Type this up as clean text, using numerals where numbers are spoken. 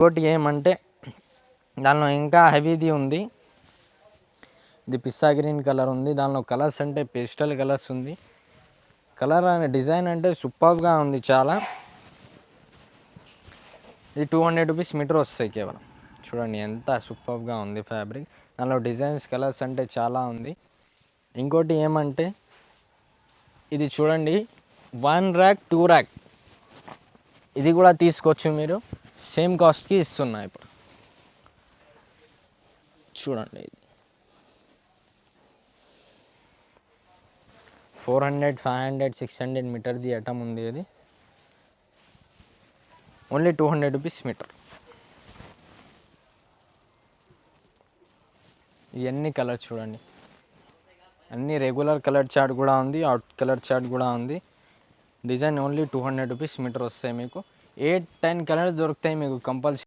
ఇంకోటి ఏమంటే దానిలో ఇంకా హెవీది ఉంది. ఇది పిస్తా గ్రీన్ కలర్ ఉంది. దానిలో కలర్స్ అంటే పేస్టల్ కలర్స్ ఉంది. కలర్ అనే డిజైన్ అంటే సూపర్గా ఉంది చాలా. ఇది 200 రూపీస్ మీటర్ వస్తాయి కేవలం. చూడండి ఎంత సూపర్గా ఉంది ఫ్యాబ్రిక్. దానిలో డిజైన్స్ కలర్స్ అంటే చాలా ఉంది. ఇంకోటి ఏమంటే ఇది చూడండి 1 ర్యాక్ 2 ర్యాక్ ఇది కూడా తీసుకోవచ్చు మీరు. సేమ్ కాస్ట్కి ఇస్తున్నా ఇప్పుడు. చూడండి ఇది 400, 500, 600 మీటర్ది ఐటమ్ ఉంది. ఇది ఓన్లీ 200 రూపీస్ మీటర్. ఇవన్నీ కలర్ చూడండి, అన్నీ రెగ్యులర్ కలర్ చార్ట్ కూడా ఉంది, అవుట్ కలర్ చార్ట్ కూడా ఉంది. డిజైన్ ఓన్లీ 200 రూపీస్ మీటర్ వస్తాయి మీకు. 8-10 కలర్స్ దొరుకుతాయి మీకు కంపల్సరీ.